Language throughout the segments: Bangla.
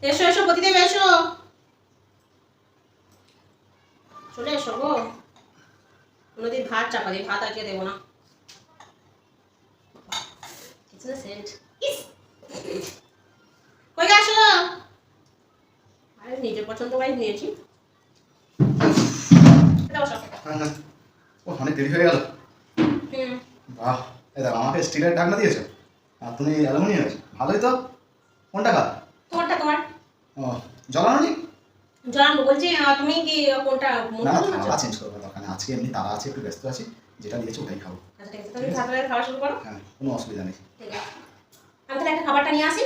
এসো এসো প্রতিদেব এসো, চলে এসো গো। অন্যদিন ভাত চাপা দিই, ভাত আজকে দেবো না। কিচেনে সেন্ট কই আসো। আরে নিজের পছন্দ করে নিয়েছি। ও অনেক দেরি হয়ে গেল। বাহ, এই দেখো আমাকে স্টিলের ঢাকনা দিয়েছো আর তুমি অ্যালুমিনিয়াম, ভালোই তো। কোনটা খা? তোমারটা তোমার। ও জ্বালানো নি? জানবো বলছি তুমি কি কোনটা না তারা চেঞ্জ করবো দরকার নেই, আজকে এমনি তারা আছে, একটু ব্যস্ত আছি, যেটা দিয়েছো ওটাই খাবো। আচ্ছা ঠিক আছে, তুমি ভাতটা খাওয়া শুরু করো। হ্যাঁ কোনো অসুবিধা নেই। ঠিক আছে, আমি তাহলে একটা খাবারটা নিয়ে আসি।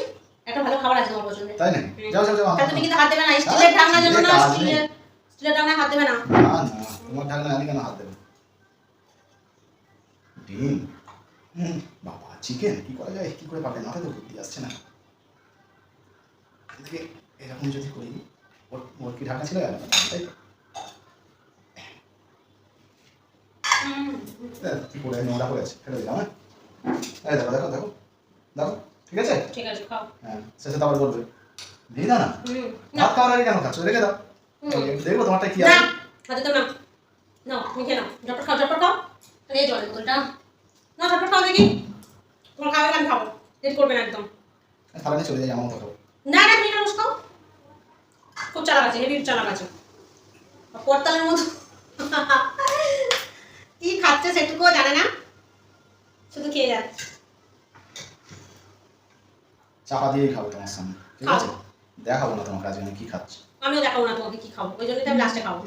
একটা ভালো খাবার আছে তোমার পছন্দের। তাই নাকি? যাও যাও যাও। তাহলে তুমি কিন্তু হাত দেবে না, স্টিলের ঢাকনা যেন না, স্টিলের ঢাকনা হাত দেবে না। না না, তোমার ঢাকনা আমি কেন হাত দেবো? ডিম, বাবা চিকেন কি করা যায়, কি করে পাবে, মাথায় তো বুদ্ধি আসছে না। এদিকে এরকম যদি করি, ওর কি ঢাকা ছিল তাই তো? কি করে নোংরা করে আছে, ফেলে দিলাম। হ্যাঁ দেখো দেখো দেখো দেখো, ঠিক আছে ঠিক আছে খাও। হ্যাঁ শেষে তো আবার বলবে দিয়ে দাও না, ভাত খাওয়ার আগে কেন খাচ্ছ, রেখে দাও, দেখবো তোমারটা কি আছে। না হাতে তো না, নাও তুমি খেয়ে নাও, ঝটপট খাও ঝটপট খাও। এই জলের বোতলটা না, ঝটপট খাও দেখি। তোমার খাবে আমি খাবো, লেট করবে না একদম। থালা নিয়ে চলে যাই, আমার মতো খাবো। না না তুমি রোজ খাও, খুব চালাক আছে, হেভি চালাক আছে, পরতালের মতো। কি খাচ্ছে সেটুকুও জানে না, শুধু খেয়ে যাচ্ছে। চাপা দিয়েই খাবো তোমার সামনে, ঠিক আছে? দেখাবো না তোমাকে আজকে আমি কি খাচ্ছি। আমিও দেখাবো না তোমাকে কি খাবো, ওই জন্যই তো আমি লাস্টে খাবো।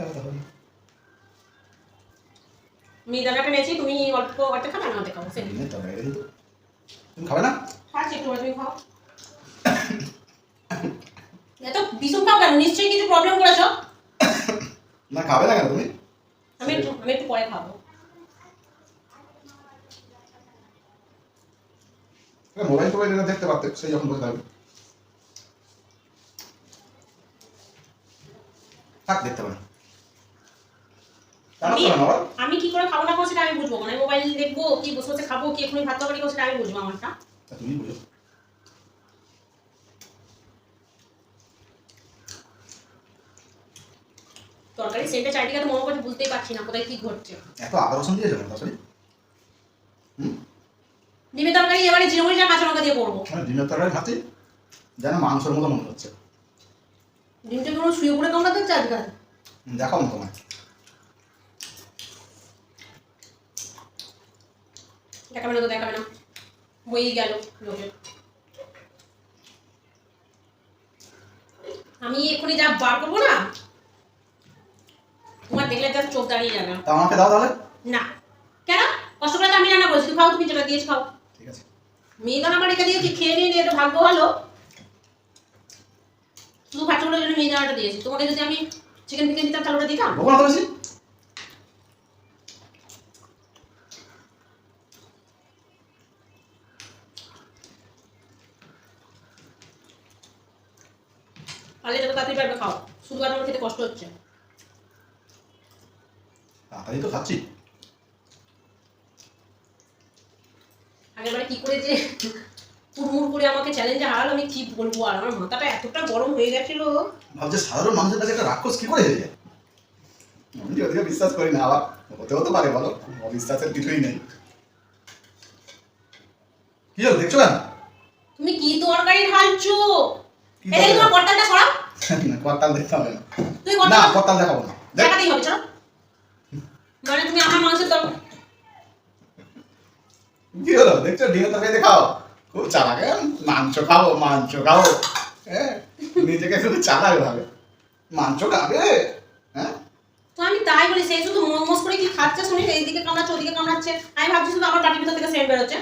মিহিদানাটা নিয়েছি, তুমি অল্প অল্প খাবে, আমি অল্প খাবো। ডিমের তরকারি কিন্তু তুমি খাবে না? খাচ্ছি একটু, তুমি খাও। এত বিশুম খাও কেন, নিশ্চয়ই কিছু প্রবলেম করেছো। না খাবে না কেন তুমি? আমি একটু পরে খাবো। মোবাইল টোবাইল দেখতে পারতে, সেই যখন বসে থাকবে। থাক দেখতে পারে। আমি কি করে খাবো না খাবো সেটা আমি বুঝবো, মানে মোবাইল দেখবো কি বসে বসে খাবো কি এখনই ভাত তরকারি করবো সেটা আমি বুঝবো আমারটা। তুমি বুঝো। তরকারি সেন্টে চারিদিকে তো মনে করছে, বুঝতেই পারছি না কোথায় কি ঘটছে। এত আদা রসুন দিয়ে যাবেন তাছাড়া ডিমের তরকারি এবারে জিরে মরিচ আর কাঁচা লঙ্কা দিয়ে করবো। ডিমের তরকারি খাচ্ছি যেন মাংসের মতো মনে হচ্ছে। ডিমটা কোনো শুয়ে পড়ে কামড়াতে হচ্ছে আজকাল। দেখাও না তোমায়। দেখাবে না তো দেখাবে না, বই গেল লোকের। আমি এক্ষুনি যা বার করবো না, তোমার দেখলে তার চোখ দাঁড়িয়ে যাবে। তা আমাকে দাও তাহলে। না কেন, কষ্ট করে তো আমি রান্না করেছি, তুমি খাও, তুমি যেটা দিয়েছি খাও। ঠিক আছে। মিহিদানা আমার রেখে দিয়েছি, খেয়ে নিয়ে এটা ভাগ্য ভালো। শুধু বাচ্চাগুলোর জন্য মিহিদানাটা দিয়েছি, তোমাকে যদি আমি চিকেন ফিকেন দিতাম তাহলে ওটা দিতাম। ভোগ না তো বেশি। তাহলে যত তাড়াতাড়ি পারবে খাও, শুধু আমার খেতে কষ্ট হচ্ছে। তাড়াতাড়ি তো খাচ্ছি। আগেরবারে কি করে যে হুড়মুড় করে আমাকে চ্যালেঞ্জে হারালো, আমি কি বলবো, আর আমার মাথাটা এতটা গরম হয়ে গেছিল। ভাবছে সাধারণ মানুষের কাছে একটা রাক্ষস কি করে হয়ে যায়। আমি যদিও বিশ্বাস করি না, আবার হতে হতে পারে, বলো অবিশ্বাসের কিছুই নেই। কি হলো দেখছো কেন? তুমি কি তরকারি ঢালছো? এই তোমার কর্তালটা সরাও। না কর্তাল দেখতে হবে না। তুই না কর্তাল দেখাবো না, দেখাতেই হবে, চলো। মানে তুমি আমার মাংসের তরকারি। কি হলো দেখছো, ডিমের তরকারি দেখাও। খুব চালাক, মাংস খাও মাংস খাও, হ্যাঁ নিজেকে খুব চালাক ভাবে মাংস খাবে। হ্যাঁ তো আমি তাই বলি, সেই শুধু মোমোস করে কি খাচ্ছে শুনি, এইদিকে কামড়াচ্ছে ওদিকে কামড়াচ্ছে, আমি ভাবছি শুধু আমার পাটির ভিতর থেকে সেন্ট বেরোচ্ছে।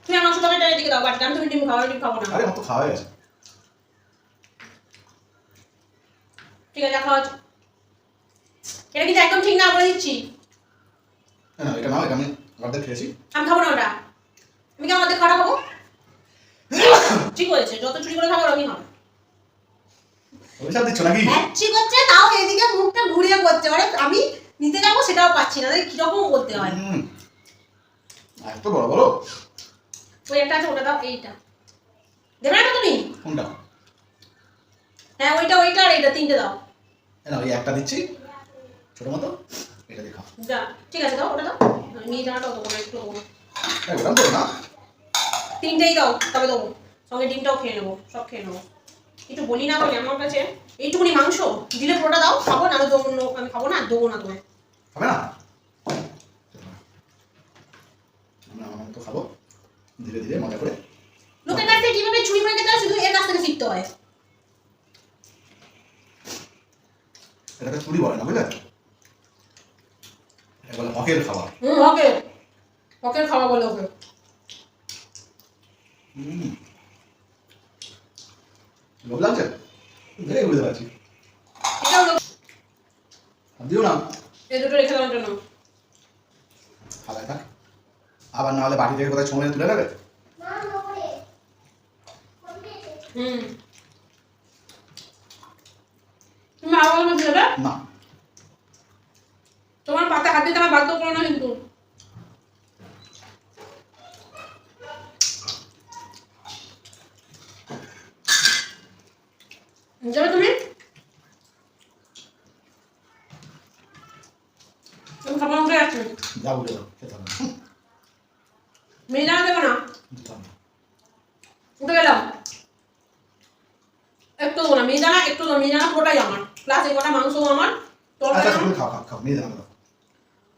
তুমি আমার মাংস তরকারিটা এদিকে দাও বাটিতে, আমি তুমি ডিম খাও, ডিম খাবো না। আরে মতো খাওয়া গেছে। ঠিক আছে খাওয়া, এটা কিন্তু একদম ঠিক না বলে দিচ্ছি। হ্যাঁ এটা নাও, এটা আমি অর্ধেক খেয়েছি। আমি খাবো না ওটা, আমি কেমন অর্ধেক খাওয়া খাবো? ঠিক হয়েছে, যত চুরি করে খাবো ওরকমই হবে। অভিশাপ দিচ্ছ নাকি? হ্যাচ্ছি করছে, তাও এদিকে মুখটা ঘুরিয়ে করছে, মানে আমি নিতে যাবো সেটাও পাচ্ছি না, কিরকম বলতে হয়। এত বড় বড় ওই একটা আছে ওটা দাও, এইটা দেবে না তুমি? কোনটা? হ্যাঁ ওইটা আর এইটা তিনটে দাও। না ওই একটা দিচ্ছি ছোট মতো, এটা দিয়ে খাও। যা ঠিক আছে দাও ওটা দাও। নিয়ে জানাটাও দেবো না, একটু দেবো না। ওটা দেবো না, তিনটেই দাও তবে দেবো, সঙ্গে ডিমটাও খেয়ে নেবো, সব খেয়ে নেবো। একটু বলি না বলি আমার কাছে এইটুকুনি মাংস দিলে পুরোটা দাও, খাবো না দেবো, আমি খাবো না, দেবো না তোমায়। হবে না, আমরা আমার মতো খাবো ধীরে ধীরে মজা করে। লোকের কাছ থেকে কিভাবে চুরি করে খেতে হয় শুধু এর কাছ থেকে শিখতে হয়। এটাকে চুরি বলে না, বুঝলে, এটা বলে হকের খাবার। হকের খাওয়া বলে ওকে। লোভ লাগছে দেখে বুঝতে পারছি। এটাও লোক দিও না, এই দুটো রেখে দেওয়ার জন্য। খাবার থাক, আবার না হলে বাটি থেকে কোথায় ছুঁড়ে তুলে নেবে। তুমি আবার মধ্যে দেবে না, তোমার পাতা হাত দিতে আমার বাধ্য করো না কিন্তু। যাবে তুমি? তুমি খাবার উঠে যাচ্ছে, যা উঠে দাও, খেতে হবে না। মেয়ে জানা দেবো না, দিতে হবে না। উঠে গেলাম। একটু দেবো না মেয়ে জানা, একটু দেবো মেয়ে জানা, পুরোটাই আমার। প্লাস এই কটা মাংস আমার, আচ্ছা তুমি খাও খাও খাও, নিয়ে জানা দাও।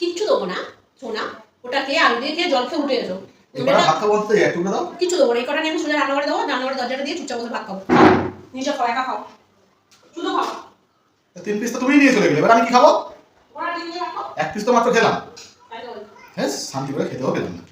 কিচ্ছু দেবো না সোনা, ওটা খেয়ে আলু দিয়ে খেয়ে জল খেয়ে উঠে এসো। এবার ভাত খাবো বলতে একটু করে দাও। কিছু দেবো না, এই কটা নিয়ে আমি সোজা রান্নাঘরে দেবো, রান্নাঘরে দরজাটা দিয়ে চুপচাপ বসে ভাত খাবো। নিজে খাও, একা খাও, শুধু খাও। 3 পিস তো তুমি নিয়ে চলে গেলে, এবার আমি কি খাবো? ওরা দিয়ে রাখো, 1 পিস তো মাত্র খেলাম। তাই তো বলি। হ্যাঁ শান্তি করে খেতেও পেলাম না।